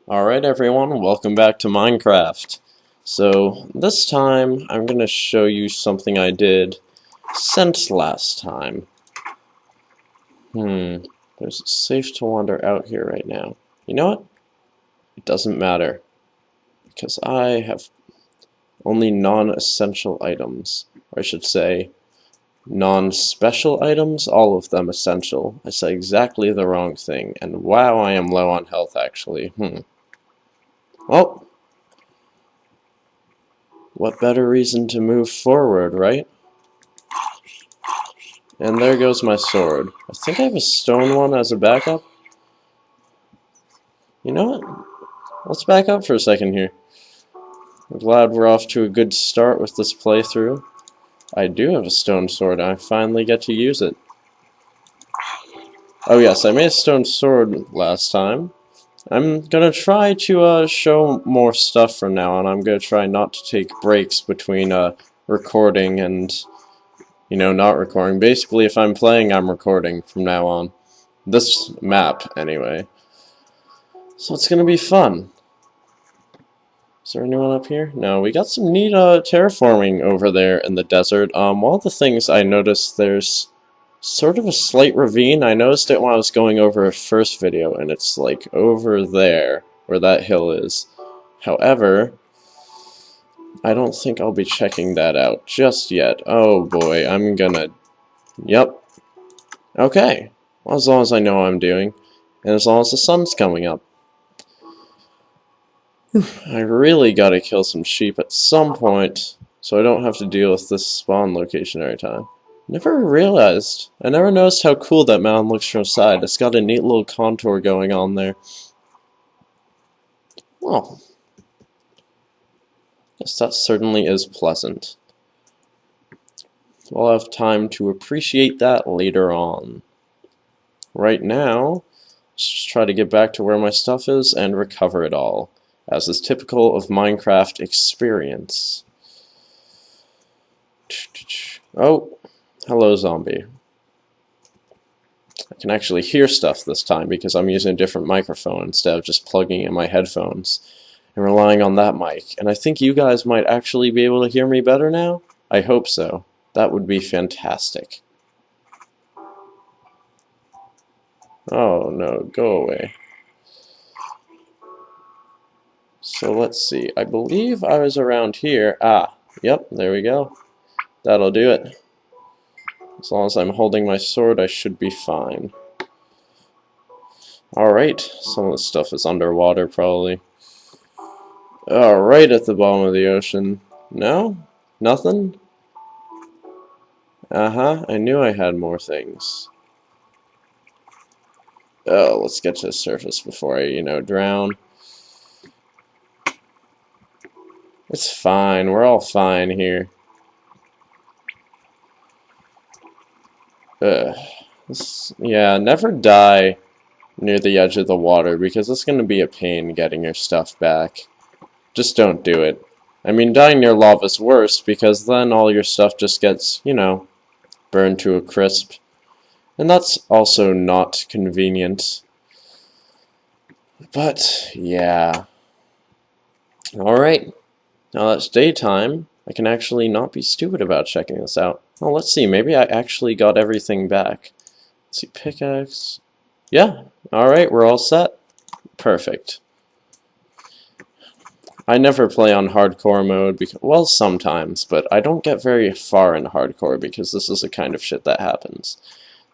Alright everyone, welcome back to Minecraft. So, this time I'm going to show you something I did since last time. There's safe to wander out here right now. You know what? It doesn't matter, because I have only non-essential items. Or I should say, non-special items, all of them essential. I said exactly the wrong thing, and wow, I am low on health actually. Well, what better reason to move forward, right? And there goes my sword. I think I have a stone one as a backup. You know what? Let's back up for a second here. I'm glad we're off to a good start with this playthrough. I do have a stone sword, and I finally get to use it. Oh yes, I made a stone sword last time. I'm gonna try to show more stuff from now on. I'm gonna try not to take breaks between recording and, not recording. Basically, if I'm playing, I'm recording from now on. This map, anyway. So it's gonna be fun. Is there anyone up here? No, we got some neat terraforming over there in the desert. One of the things I noticed, there's sort of a slight ravine. I noticed it when I was going over a first video, and it's like over there, where that hill is. However, I don't think I'll be checking that out just yet. Oh boy, I'm gonna... Yep. Okay. Well, as long as I know what I'm doing, and as long as the sun's coming up. I really gotta kill some sheep at some point, so I don't have to deal with this spawn location every time. I never noticed how cool that mountain looks from the side. It's got a neat little contour going on there. Well, yes, that certainly is pleasant. We'll have time to appreciate that later on. Right now, let's just try to get back to where my stuff is and recover it all, as is typical of Minecraft experience. Oh, hello zombie. I can actually hear stuff this time because I'm using a different microphone instead of just plugging in my headphones and relying on that mic. And I think you guys might actually be able to hear me better now. I hope so. That would be fantastic. Oh no, go away. So let's see. I believe I was around here. Ah, yep, there we go. That'll do it. As long as I'm holding my sword, I should be fine. Alright, some of the stuff is underwater probably. Right at the bottom of the ocean. No? Nothing? Uh-huh, I knew I had more things. Oh, let's get to the surface before I, drown. It's fine, we're all fine here. Yeah, never die near the edge of the water because it's going to be a pain getting your stuff back. Just don't do it. I mean, dying near lava's worse because then all your stuff just gets, burned to a crisp. And that's also not convenient. But, yeah. Alright. Now that's daytime. I can actually not be stupid about checking this out. Well, let's see. Maybe I actually got everything back. Let's see. Pickaxe. Yeah. Alright, we're all set. Perfect. I never play on hardcore mode, because, well, sometimes, but I don't get very far in hardcore because this is the kind of shit that happens.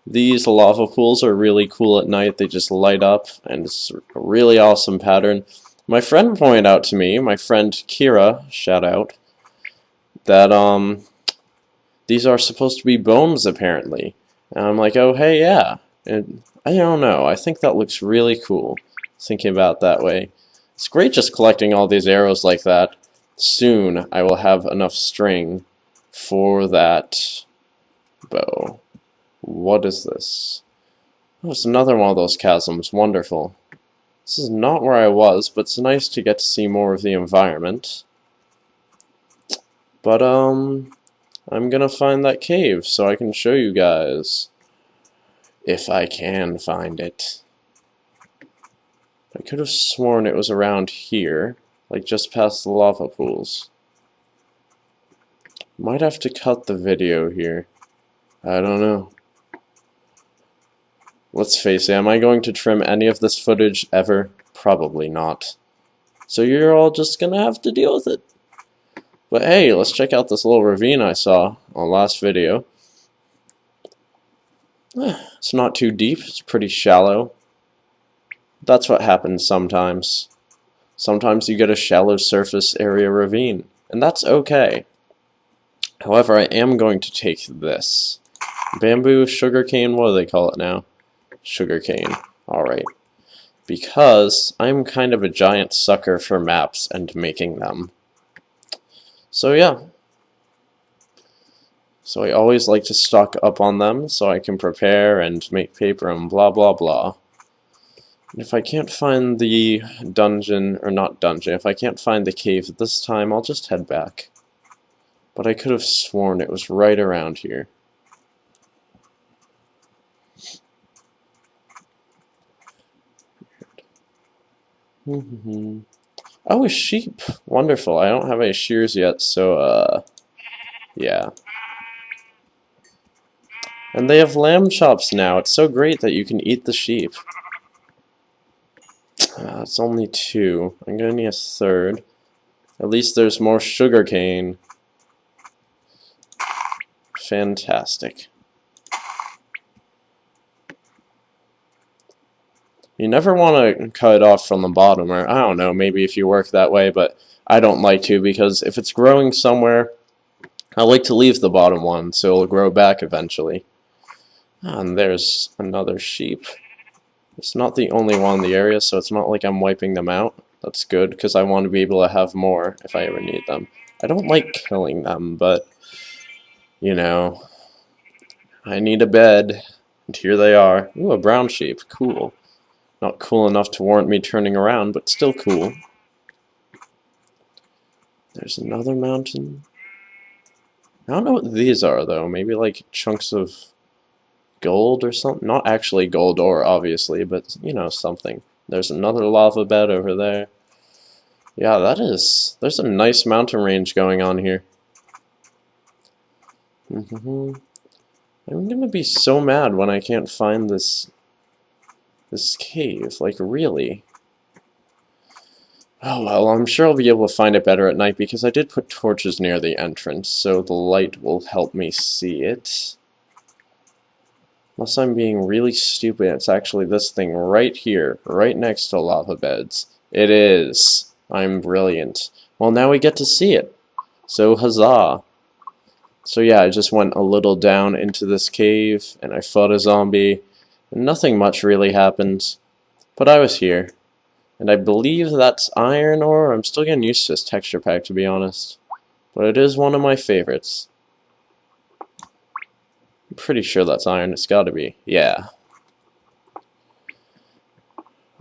These lava pools are really cool at night. They just light up, and it's a really awesome pattern. My friend pointed out to me, my friend Kira, shout out, that these are supposed to be bones apparently. And I'm like, oh hey, yeah. And I don't know, I think that looks really cool, thinking about it that way. It's great just collecting all these arrows like that. Soon I will have enough string for that bow. What is this? Oh, it's another one of those chasms. Wonderful. This is not where I was, but it's nice to get to see more of the environment. But, I'm gonna find that cave so I can show you guys. If I can find it. I could have sworn it was around here, like just past the lava pools. Might have to cut the video here. I don't know. Let's face it, am I going to trim any of this footage ever? Probably not. So you're all just gonna have to deal with it. But hey, let's check out this little ravine I saw on last video. It's not too deep, it's pretty shallow. That's what happens sometimes. Sometimes you get a shallow surface area ravine, and that's okay. However, I am going to take this. Bamboo, sugarcane, what do they call it now? Sugarcane. Alright. Because I'm kind of a giant sucker for maps and making them. So yeah. So I always like to stock up on them so I can prepare and make paper and blah blah blah. And if I can't find the dungeon, or not dungeon, if I can't find the cave this time, I'll just head back. But I could have sworn it was right around here. Oh, a sheep! Wonderful. I don't have any shears yet, so, yeah. And they have lamb chops now. It's so great that you can eat the sheep. It's only 2. I'm gonna need a 3rd. At least there's more sugarcane. Fantastic. You never want to cut it off from the bottom, or I don't know, maybe if you work that way, but I don't like to, because if it's growing somewhere, I like to leave the bottom one so it'll grow back eventually. And there's another sheep. It's not the only one in the area, so it's not like I'm wiping them out. That's good, because I want to be able to have more if I ever need them. I don't like killing them, but, you know, I need a bed, and here they are. Ooh, a brown sheep. Cool. Not cool enough to warrant me turning around, but still cool. There's another mountain. I don't know what these are, though. Maybe like chunks of gold or something? Not actually gold ore, obviously, but, you know, something. There's another lava bed over there. Yeah, there's a nice mountain range going on here. I'm gonna be so mad when I can't find this cave, like, really. Oh well, I'm sure I'll be able to find it better at night because I did put torches near the entrance, so the light will help me see it. Unless I'm being really stupid, it's actually this thing right here, right next to lava beds. It is. I'm brilliant. Well, now we get to see it. So, huzzah. So yeah, I just went a little down into this cave, and I fought a zombie, and nothing much really happened. But I was here. And I believe that's iron ore. I'm still getting used to this texture pack, to be honest. But it is one of my favorites. I'm pretty sure that's iron. It's gotta be. Yeah.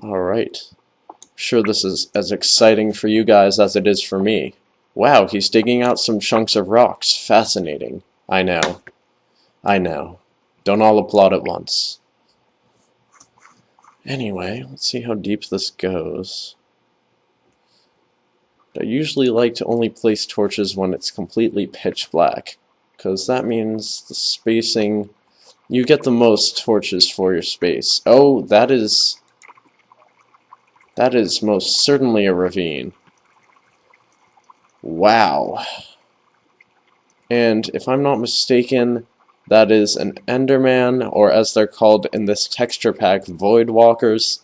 Alright. I'm sure this is as exciting for you guys as it is for me. Wow, he's digging out some chunks of rocks. Fascinating. I know. I know. Don't all applaud at once. Anyway, let's see how deep this goes. I usually like to only place torches when it's completely pitch black, because that means the spacing, you get the most torches for your space. Oh, that is most certainly a ravine. Wow. And if I'm not mistaken, that is an Enderman, or as they're called in this texture pack, Voidwalkers.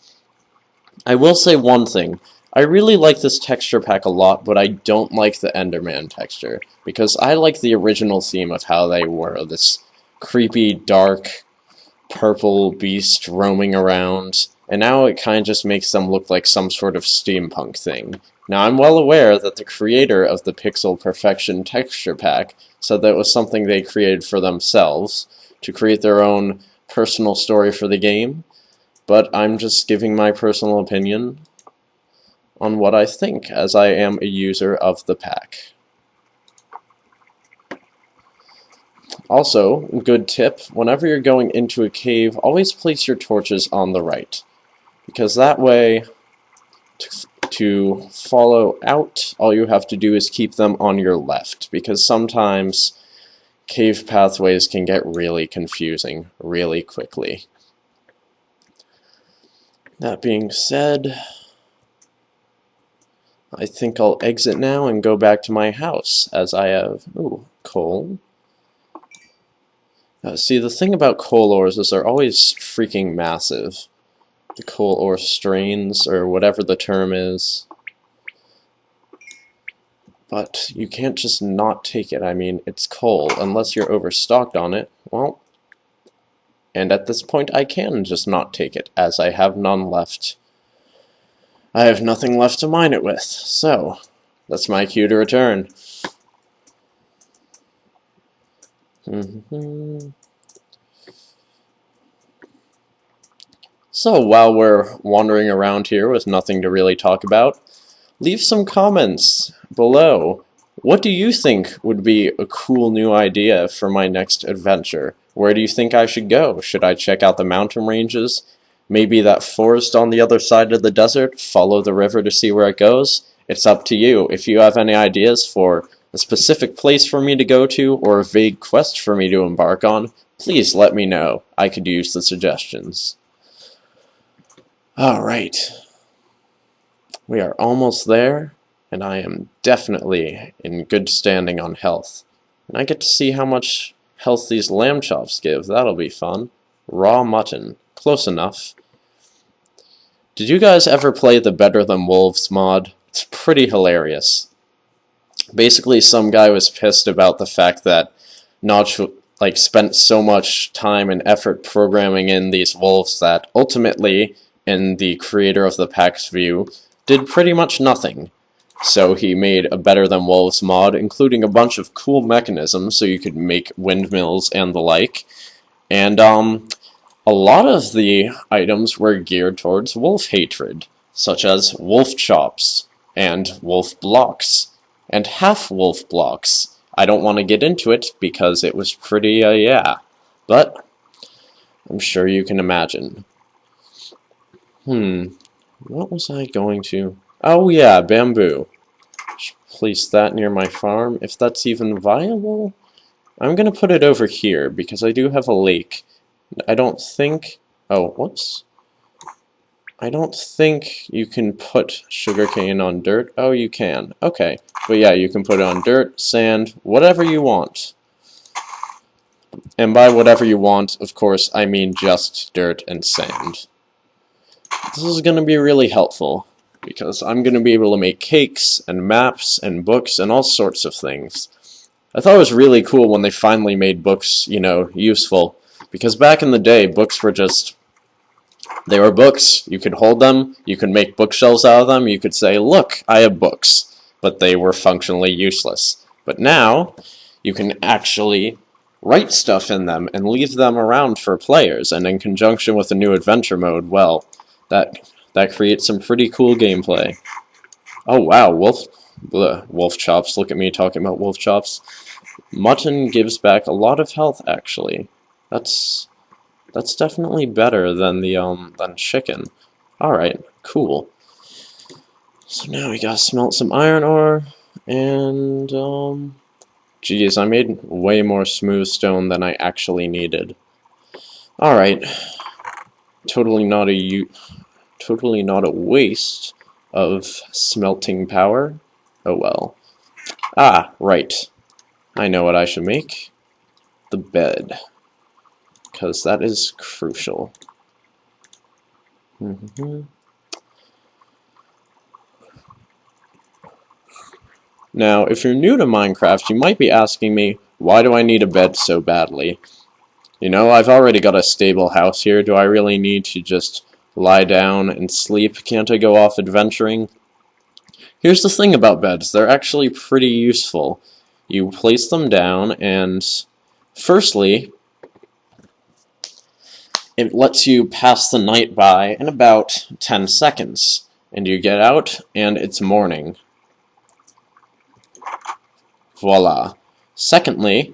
I will say one thing. I really like this texture pack a lot, but I don't like the Enderman texture, because I like the original theme of how they were, this creepy, dark, purple beast roaming around, and now it kind of just makes them look like some sort of steampunk thing. Now, I'm well aware that the creator of the Pixel Perfection texture pack said that it was something they created for themselves, to create their own personal story for the game, but I'm just giving my personal opinion on what I think, as I am a user of the pack. Also, good tip, whenever you're going into a cave, always place your torches on the right, because that way to follow out, all you have to do is keep them on your left, because sometimes cave pathways can get really confusing really quickly. That being said, I think I'll exit now and go back to my house, as I have, ooh, coal. See, the thing about coal ores is they're always freaking massive. The coal ore strains, or whatever the term is. But you can't just not take it. I mean, it's coal. Unless you're overstocked on it, well... And at this point I can just not take it, as I have none left. I have nothing left to mine it with, so that's my cue to return. So while we're wandering around here with nothing to really talk about, leave some comments below. What do you think would be a cool new idea for my next adventure? Where do you think I should go? Should I check out the mountain ranges? Maybe that forest on the other side of the desert? Follow the river to see where it goes? It's up to you. If you have any ideas for a specific place for me to go to, or a vague quest for me to embark on, please let me know. I could use the suggestions. Alright. We are almost there, and I am definitely in good standing on health. And I get to see how much health these lamb chops give. That'll be fun. Raw mutton. Close enough. Did you guys ever play the Better Than Wolves mod? It's pretty hilarious. Basically, some guy was pissed about the fact that Notch spent so much time and effort programming in these wolves that ultimately, in the creator of the PAX view, did pretty much nothing. So he made a Better Than Wolves mod, including a bunch of cool mechanisms so you could make windmills and the like. And a lot of the items were geared towards wolf hatred, such as wolf chops, and wolf blocks, and half-wolf blocks. I don't want to get into it because it was pretty, yeah. But I'm sure you can imagine. What was I going to... Oh yeah, bamboo. Should place that near my farm, if that's even viable. I'm gonna put it over here, because I do have a lake. I don't think... Oh, whoops. I don't think you can put sugarcane on dirt. Oh, you can. Okay. But yeah, you can put it on dirt, sand, whatever you want. And by whatever you want, of course, I mean just dirt and sand. This is going to be really helpful, because I'm going to be able to make cakes, and maps, and books, and all sorts of things. I thought it was really cool when they finally made books, you know, useful. Because back in the day, books were just... They were books. You could hold them, you could make bookshelves out of them, you could say, look, I have books. But they were functionally useless. But now, you can actually write stuff in them and leave them around for players, and in conjunction with the new adventure mode, well, that creates some pretty cool gameplay. Oh wow, wolf chops. Look at me talking about wolf chops. Mutton gives back a lot of health, actually. That's definitely better than than chicken. Alright, cool. So now we gotta smelt some iron ore, and geez, I made way more smooth stone than I actually needed. Alright. Totally not a waste of smelting power. Oh well. Ah, right. I know what I should make. The bed. Because that is crucial. Now, if you're new to Minecraft, you might be asking me, why do I need a bed so badly? You know, I've already got a stable house here. Do I really need to just lie down and sleep? Can't I go off adventuring? Here's the thing about beds. They're actually pretty useful. You place them down, and firstly, it lets you pass the night by in about 10 seconds. And you get out, and it's morning. Voila. Secondly,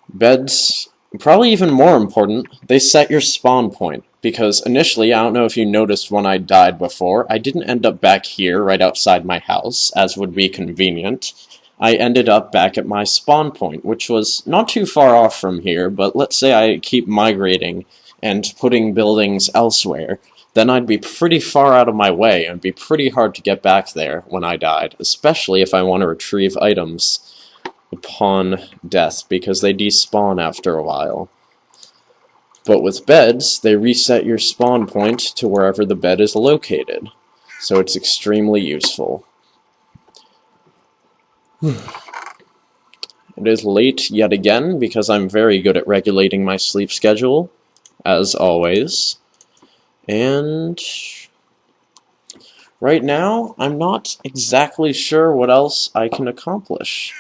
beds, probably even more important, they set your spawn point. because initially, I don't know if you noticed when I died before, I didn't end up back here right outside my house, as would be convenient. I ended up back at my spawn point, which was not too far off from here, but let's say I keep migrating and putting buildings elsewhere, then I'd be pretty far out of my way, and it'd be pretty hard to get back there when I died, especially if I want to retrieve items upon death, because they despawn after a while. But with beds, they reset your spawn point to wherever the bed is located, so it's extremely useful. It is late yet again, because I'm very good at regulating my sleep schedule, as always. And right now, I'm not exactly sure what else I can accomplish.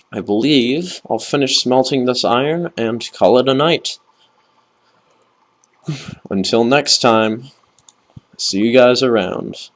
I believe I'll finish smelting this iron and call it a night. Until next time, see you guys around.